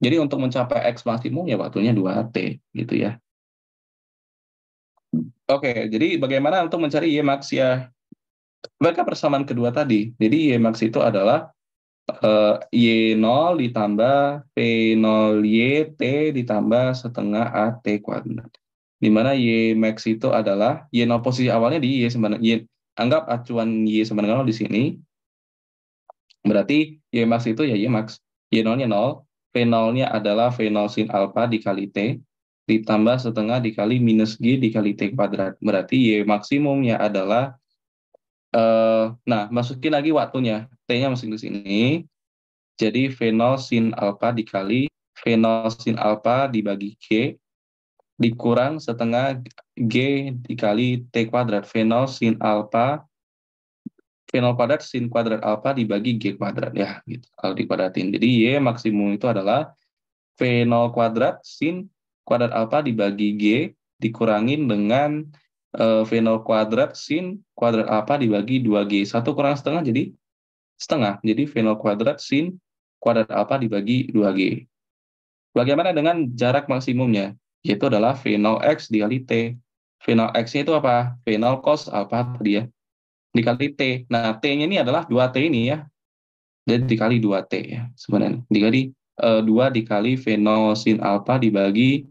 Jadi untuk mencapai X maksimum ya waktunya 2T gitu ya. Oke, jadi bagaimana untuk mencari Y max ya? Mereka persamaan kedua tadi. Jadi Y max itu adalah Y0 ditambah P0YT ditambah setengah AT kuadrat. Di mana Y max itu adalah Y0 posisi awalnya di Y sama anggap acuan Y sama dengan 0 di sini. Berarti Y max itu ya Y max. Y0-nya 0, P0-nya adalah V0 sin alpha dikali T, ditambah setengah dikali minus G dikali T kuadrat. Berarti Y maksimumnya adalah, nah masukin lagi waktunya, T-nya masukin di sini, jadi V0 sin alpha dikali V0 sin alpha dibagi G, dikurang setengah G dikali T kuadrat. V0 sin alpha, V0 kuadrat sin kuadrat alpha dibagi G kuadrat. Ya, gitu. Kalau dikuadratin. Jadi Y maksimum itu adalah V0 kuadrat sin kuadrat alpha dibagi G, dikurangin dengan V0 kuadrat sin kuadrat alpha dibagi 2G. 1 kurang setengah jadi setengah. Jadi V0 kuadrat sin kuadrat alpha dibagi 2G. Bagaimana dengan jarak maksimumnya? Yaitu adalah V0x dikali T. V0x-nya itu apa? V0 cos alpha tadi ya. Dikali T. Nah, T-nya ini adalah 2T ini ya. Jadi dikali 2T ya sebenarnya. Dikali 2 dikali V0 sin alpha dibagi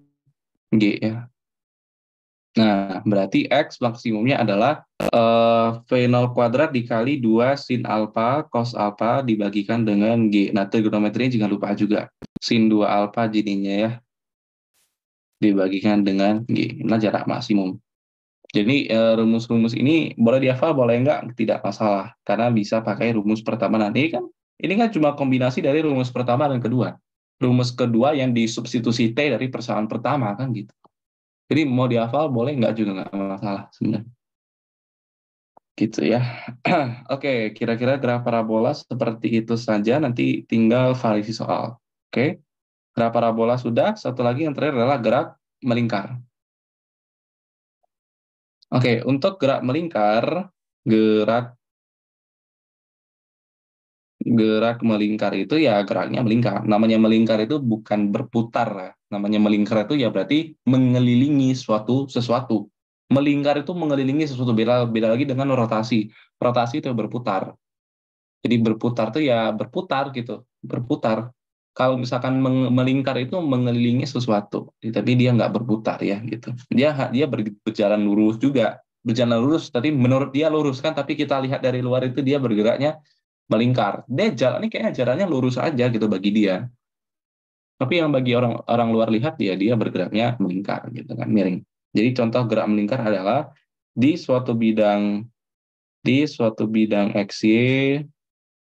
G ya. Nah, berarti X maksimumnya adalah V0 kuadrat dikali 2 sin alpha cos alpha dibagikan dengan G. Nah, trigonometrinya jangan lupa juga. Sin 2 alpha jadinya ya. dibagikan dengan G. Inilah jarak maksimum. Jadi rumus-rumus ini boleh dihafal, boleh enggak, tidak masalah. Karena bisa pakai rumus pertama nanti kan. Ini kan cuma kombinasi dari rumus pertama dan kedua. Rumus kedua yang disubstitusi T dari persamaan pertama kan gitu. Jadi mau dihafal boleh enggak juga enggak masalah sebenarnya. Gitu ya. Oke, kira-kira graf parabola seperti itu saja. Nanti tinggal variasi soal. Oke, graf parabola sudah. Satu lagi yang terakhir adalah graf melingkar. Oke, untuk gerak melingkar, gerak gerak melingkar itu ya geraknya melingkar. Namanya melingkar itu bukan berputar ya. Namanya melingkar itu ya berarti mengelilingi sesuatu. Melingkar itu mengelilingi sesuatu, beda beda lagi dengan rotasi. Rotasi itu berputar. Jadi berputar itu ya berputar gitu, berputar. Kalau misalkan melingkar itu mengelilingi sesuatu, tapi dia nggak berputar ya gitu. Dia berjalan lurus juga, berjalan lurus. Tapi menurut dia lurus kan, tapi kita lihat dari luar itu dia bergeraknya melingkar. Dia jalan ini kayaknya jalannya lurus aja gitu bagi dia. Tapi yang bagi orang orang luar lihat dia bergeraknya melingkar gitu kan, miring. Jadi contoh gerak melingkar adalah di suatu bidang XY,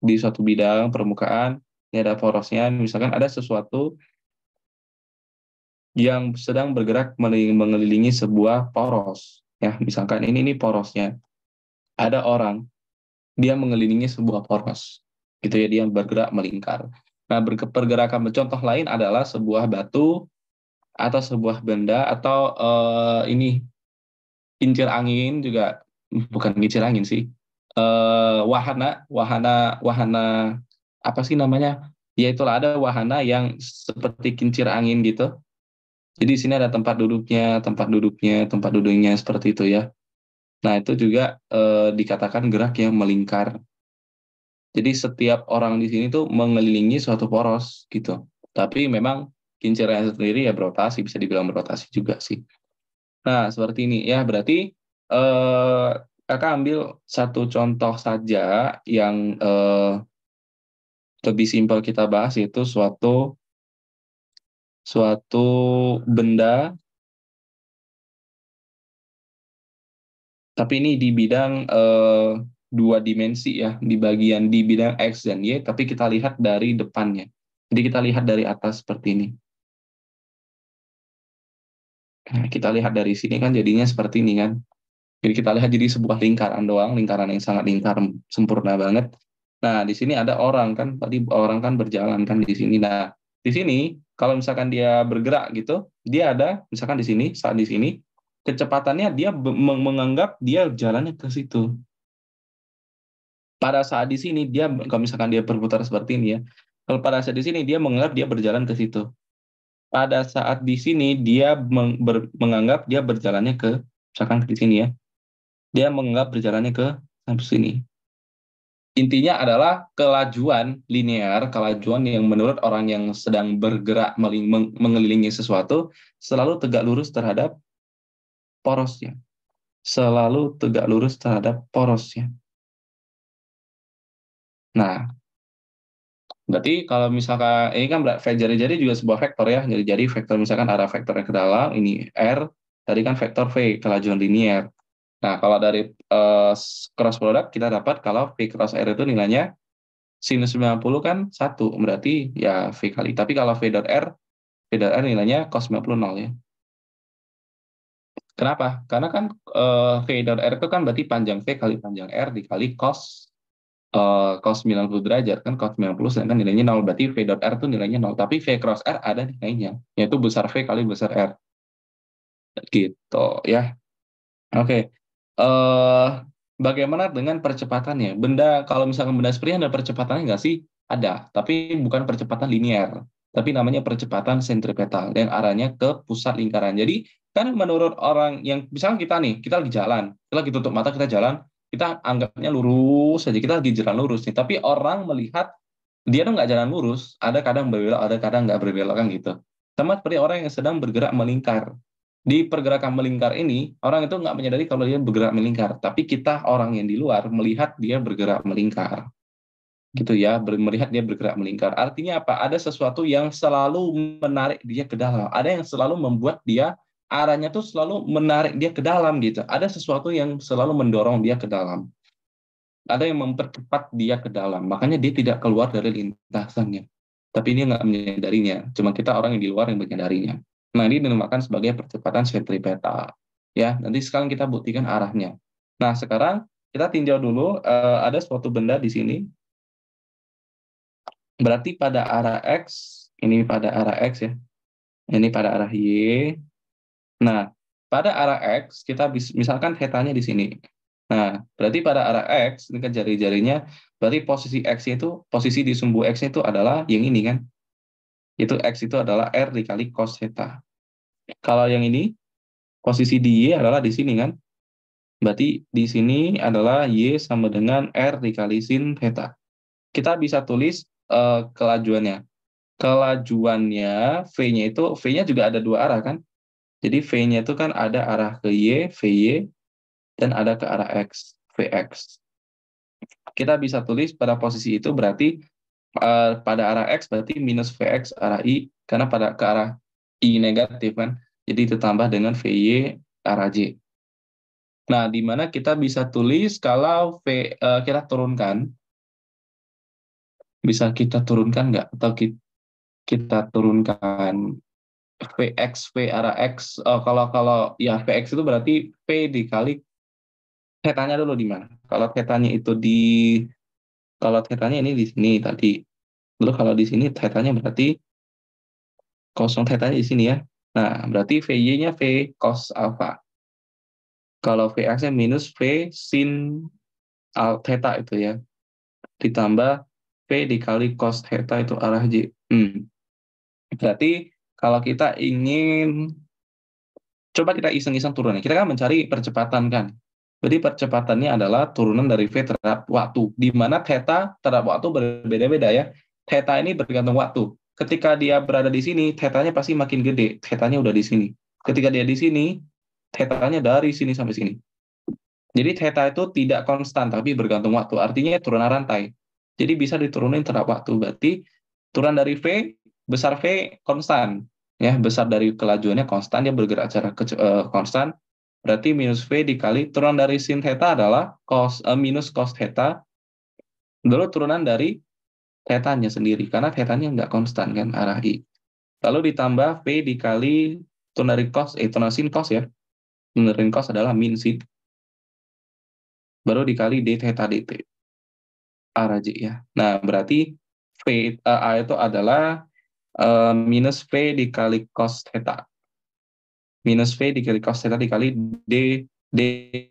di suatu bidang permukaan, ini ada porosnya, misalkan ada sesuatu yang sedang bergerak mengelilingi sebuah poros. Ya, misalkan ini porosnya. Ada orang, dia mengelilingi sebuah poros. Gitu ya, dia bergerak melingkar. Nah, pergerakan contoh lain adalah sebuah batu atau sebuah benda atau ini kincir angin juga, bukan kincir angin sih. Wahana, wahana, wahana apa sih namanya? Ya itulah, ada wahana yang seperti kincir angin gitu. Jadi di sini ada tempat duduknya seperti itu ya. Nah itu juga dikatakan gerak yang melingkar. Jadi setiap orang di sini tuh mengelilingi suatu poros gitu. Tapi memang kincirnya sendiri ya berotasi, bisa dibilang berotasi juga sih. Nah seperti ini ya, berarti eh, kakak ambil satu contoh saja yang lebih simpel kita bahas, yaitu suatu suatu benda, tapi ini di bidang dua dimensi ya, di bidang X dan Y, tapi kita lihat dari depannya. Jadi kita lihat dari atas seperti ini. Nah, kita lihat dari sini kan jadinya seperti ini kan. Jadi kita lihat jadi sebuah lingkaran doang, lingkaran yang sangat lingkar, sempurna banget. Nah, di sini ada orang kan, tadi orang kan berjalan kan di sini. Nah, di sini kalau misalkan dia bergerak gitu, dia ada misalkan di sini, saat di sini, kecepatannya dia menganggap dia jalannya ke situ. Pada saat di sini dia, kalau misalkan dia berputar seperti ini ya, kalau pada saat di sini dia menganggap dia berjalan ke situ. Pada saat di sini dia menganggap dia berjalannya ke, misalkan di sini ya, dia menganggap berjalannya ke sampai sini. Intinya adalah kelajuan linear, kelajuan yang menurut orang yang sedang bergerak mengelilingi sesuatu selalu tegak lurus terhadap porosnya. Selalu tegak lurus terhadap porosnya. Nah, berarti kalau misalkan ini kan jari-jari juga sebuah vektor ya. Jadi vektor misalkan arah vektornya ke dalam, ini R, tadi kan vektor V, kelajuan linear. Nah, kalau dari cross product kita dapat kalau V cross R itu nilainya sinus 90 kan 1, berarti ya V kali. Tapi kalau V dot R nilainya cos 90 nol ya. Kenapa? Karena kan V dot R itu kan berarti panjang V kali panjang R dikali cos 90 derajat kan, cos 90 sedangkan nilainya 0, berarti V dot R itu nilainya 0, tapi V cross R ada nilainya, yaitu besar V kali besar R gitu ya. Oke. Bagaimana dengan percepatannya? Kalau misalkan benda seperti ini ada percepatannya nggak sih? Ada, tapi bukan percepatan linear, tapi namanya percepatan sentripetal yang arahnya ke pusat lingkaran. Jadi kan menurut orang yang misalkan kita nih, kita lagi jalan, kita lagi tutup mata, kita jalan, kita anggapnya lurus saja, kita lagi jalan lurus nih. Tapi orang melihat dia tuh nggak jalan lurus, ada kadang berbelok, ada kadang nggak berbelok kan gitu. Sama seperti orang yang sedang bergerak melingkar. Di pergerakan melingkar ini, orang itu nggak menyadari kalau dia bergerak melingkar, tapi kita orang yang di luar melihat dia bergerak melingkar. gitu ya, melihat dia bergerak melingkar. Artinya apa? Ada sesuatu yang selalu menarik dia ke dalam. Ada yang selalu membuat dia arahnya tuh selalu menarik dia ke dalam gitu. Ada sesuatu yang selalu mendorong dia ke dalam. Ada yang mempercepat dia ke dalam. Makanya dia tidak keluar dari lintasannya. Tapi dia nggak menyadarinya. Cuma kita orang yang di luar yang menyadarinya. Nah, ini dinamakan sebagai percepatan sentripetal. Ya, nanti sekarang kita buktikan arahnya. Nah, sekarang kita tinjau dulu ada suatu benda di sini. Berarti pada arah X, ini pada arah X ya, ini pada arah Y. Nah, pada arah X, kita misalkan theta-nya di sini. Nah, berarti pada arah X, ini kan jari-jarinya, berarti posisi X itu, posisi di sumbu X itu adalah yang ini kan. Itu X itu adalah R dikali cos theta. Kalau yang ini, posisi di Y adalah di sini kan. Berarti di sini adalah Y sama dengan R dikali sin theta. Kita bisa tulis kelajuannya. Kelajuannya V-nya itu V-nya juga ada dua arah kan. Jadi V-nya itu kan ada arah ke Y, VY, dan ada ke arah X, VX. Kita bisa tulis pada posisi itu berarti pada arah X berarti minus VX arah Y, karena pada ke arah Y negatif kan. Jadi ditambah dengan VY arah J. Nah, di mana kita bisa tulis kalau kita turunkan, bisa kita turunkan nggak? Atau kita turunkan Vx V arah X, kalau kalau ya Vx itu berarti V dikali θ-nya dulu di mana? Kalau θ-nya itu kalau θ-nya ini di sini tadi. Lalu kalau di sini θ-nya berarti kosong θ-nya di sini ya. Nah, berarti VY-nya V cos alpha. Kalau Vx-nya minus V sin θ itu ya. Ditambah V dikali cos θ itu arah J. Berarti kalau kita ingin coba kita iseng-iseng turunan. Kita kan mencari percepatan kan. Jadi percepatannya adalah turunan dari V terhadap waktu. Di mana theta terhadap waktu berbeda-beda ya. Theta ini bergantung waktu. Ketika dia berada di sini, theta-nya pasti makin gede. Theta-nya udah di sini. Ketika dia di sini, theta-nya dari sini sampai sini. Jadi theta itu tidak konstan, tapi bergantung waktu. Artinya turunan rantai. Jadi bisa diturunin terhadap waktu. Berarti turunan dari V, besar V konstan. Ya, besar dari kelajuannya konstan, dia bergerak secara konstan. Berarti minus V dikali turunan dari sin theta adalah minus cos theta. Lalu turunan dari theta-nya sendiri, karena theta-nya nggak konstan kan, arah I. Lalu ditambah V dikali turunan dari cos, turunan sin cos ya. Turunan dari cos adalah min sin. Baru dikali d theta dt. Arah J ya. Nah, berarti A itu adalah minus V dikali cos theta. Minus V dikali cos theta dikali D D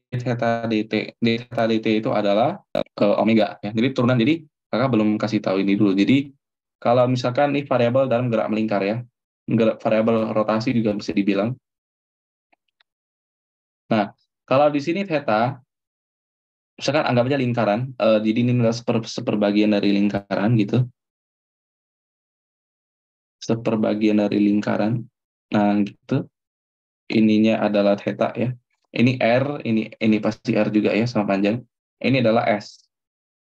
theta dt. D theta dt itu adalah omega ya. Jadi turunan, jadi kakak belum kasih tahu ini dulu. Jadi kalau misalkan ini variabel dalam gerak melingkar ya. Variabel rotasi juga bisa dibilang. Nah, kalau di sini theta misalkan anggap aja lingkaran, jadi ini adalah seperbagian dari lingkaran gitu. Seperbagian dari lingkaran. Nah, gitu. Ininya adalah theta ya. Ini R, ini pasti R juga ya sama panjang. Ini adalah S.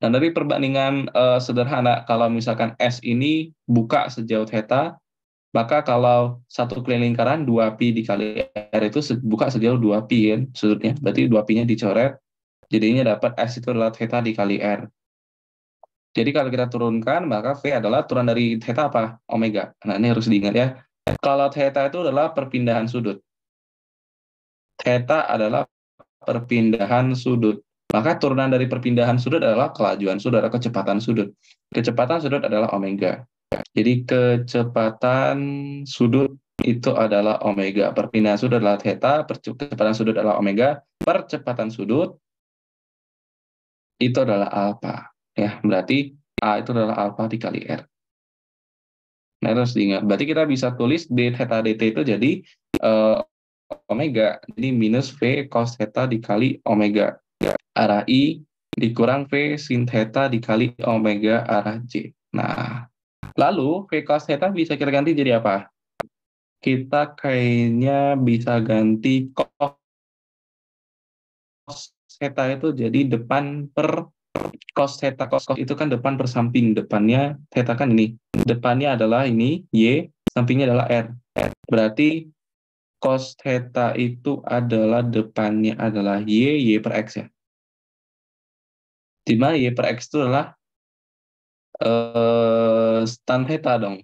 Dan dari perbandingan sederhana, kalau misalkan S ini buka sejauh theta, maka kalau satu keliling lingkaran 2pi dikali R itu buka sejauh 2pi kan sudutnya. Berarti 2pi-nya dicoret, jadinya dapat S itu adalah theta dikali R. Jadi kalau kita turunkan, maka V adalah turunan dari theta apa? Omega. Nah, ini harus diingat ya. Kalau theta itu adalah perpindahan sudut. Theta adalah perpindahan sudut. Maka turunan dari perpindahan sudut adalah kelajuan sudut atau kecepatan sudut. Kecepatan sudut adalah omega. Jadi kecepatan sudut itu adalah omega. Perpindahan sudut adalah theta, kecepatan sudut adalah omega. Percepatan sudut itu adalah alpha. Ya, berarti A itu adalah alpha dikali R. Nah, harus diingat. Berarti kita bisa tulis d theta dt itu jadi omega. Jadi minus V cos theta dikali omega arah I dikurang V sin theta dikali omega arah J. Nah, lalu V cos theta bisa kita ganti jadi apa? Kita kayaknya bisa ganti cos theta itu jadi depan per cos theta cos itu kan depan bersamping, depannya theta kan ini, depannya adalah ini y, sampingnya adalah r. Berarti cos theta itu adalah depannya adalah y per x ya. Di mana y per x itu adalah tan theta dong.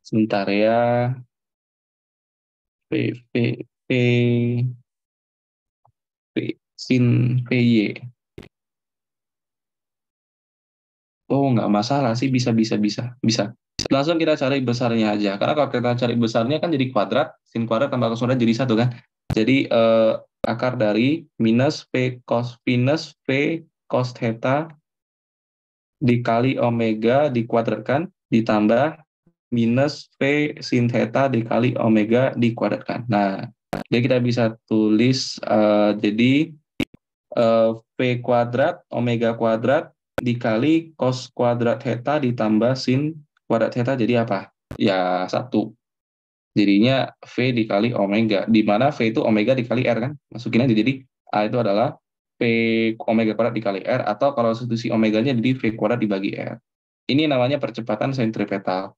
Sebentar ya. P, P, P, P, sin PY. Oh, nggak masalah sih, bisa. Langsung kita cari besarnya aja. Karena kalau kita cari besarnya kan jadi kuadrat, sin kuadrat tambah cos kuadrat jadi satu kan. Jadi akar dari minus P cos theta dikali omega dikuadratkan, ditambah minus P sin theta dikali omega dikuadratkan. Nah, jadi kita bisa tulis jadi P kuadrat omega kuadrat dikali cos kuadrat theta ditambah sin kuadrat theta jadi apa? Ya, satu. Jadinya V dikali omega, di mana V itu omega dikali R kan? Masukin aja, jadi A itu adalah P omega kuadrat dikali R, atau kalau substitusi omeganya jadi V kuadrat dibagi R. Ini namanya percepatan sentripetal.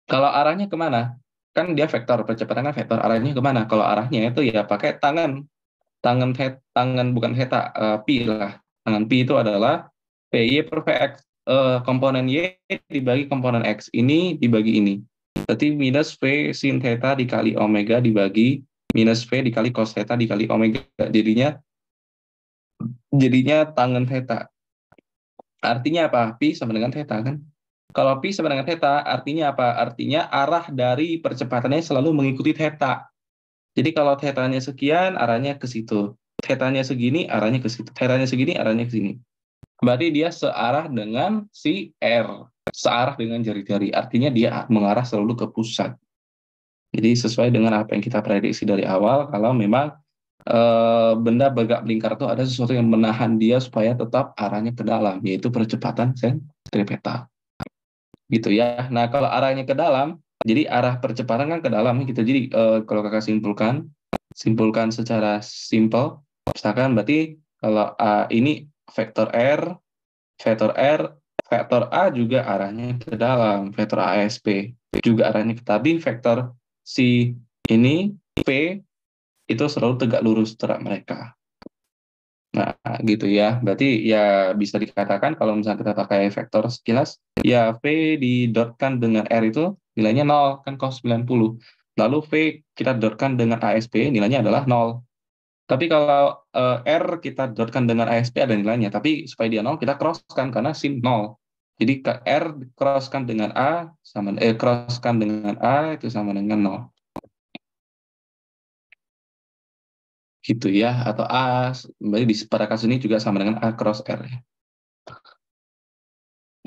Kalau arahnya kemana? Kan dia vektor, percepatannya vektor, arahnya kemana? Kalau arahnya itu ya pakai tangan bukan theta, pi lah. Tangan pi itu adalah PY per VX, komponen Y dibagi komponen X. Ini dibagi ini. Berarti minus V sin theta dikali omega dibagi minus V dikali cos theta dikali omega. Jadinya tangen theta. Artinya apa? Pi sama dengan theta kan? Kalau pi sama dengan theta, artinya apa? Artinya arah dari percepatannya selalu mengikuti theta. Jadi kalau thetanya sekian, arahnya ke situ. Thetanya segini, arahnya ke situ. Thetanya segini, arahnya ke sini. Berarti dia searah dengan si R. Searah dengan jari-jari. Artinya dia mengarah selalu ke pusat. Jadi sesuai dengan apa yang kita prediksi dari awal, kalau memang benda bergerak melingkar itu ada sesuatu yang menahan dia supaya tetap arahnya ke dalam, yaitu percepatan sentripetal. Gitu ya. Nah, kalau arahnya ke dalam, jadi arah percepatan kan ke dalam gitu. Jadi kalau kakak simpulkan secara simpel, misalkan berarti kalau A ini vektor R, vektor R, vektor A juga arahnya ke dalam, vektor ASP juga arahnya ke, tapi vektor si ini P itu selalu tegak lurus terhadap mereka. Nah, gitu ya. Berarti ya bisa dikatakan kalau misalnya kita pakai vektor sekilas, ya V didotkan dengan R itu nilainya 0, kan cos 90. Lalu V kita dotkan dengan ASP, nilainya adalah 0. Tapi kalau R kita dotkan dengan ASP ada nilainya, tapi supaya dia 0 kita crosskan karena sin 0. Jadi R crosskan dengan A crosskan dengan A itu sama dengan 0. Gitu ya, atau A pada kasus ini juga sama dengan A cross R ya.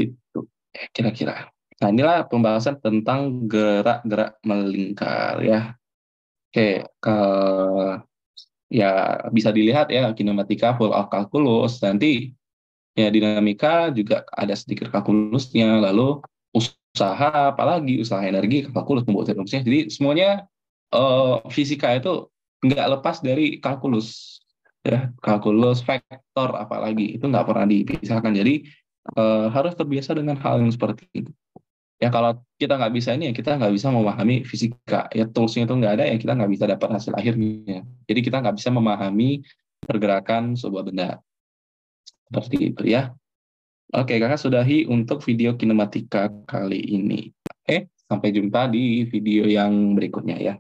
Gitu kira-kira. Nah, inilah pembahasan tentang gerak-gerak melingkar ya. Oke, ya bisa dilihat ya, kinematika full of kalkulus, nanti ya dinamika juga ada sedikit kalkulusnya, lalu usaha apalagi usaha energi kalkulus, pembuatan rumusnya. Jadi semuanya fisika itu nggak lepas dari kalkulus ya, kalkulus vektor apalagi itu nggak pernah dipisahkan. Jadi harus terbiasa dengan hal yang seperti itu ya. Kalau kita nggak bisa ini ya kita nggak bisa memahami fisika ya, toolsnya itu nggak ada ya, kita nggak bisa dapat hasil akhirnya. Jadi kita nggak bisa memahami pergerakan sebuah benda seperti itu ya. Oke, kakak sudahi untuk video kinematika kali ini. Sampai jumpa di video yang berikutnya ya.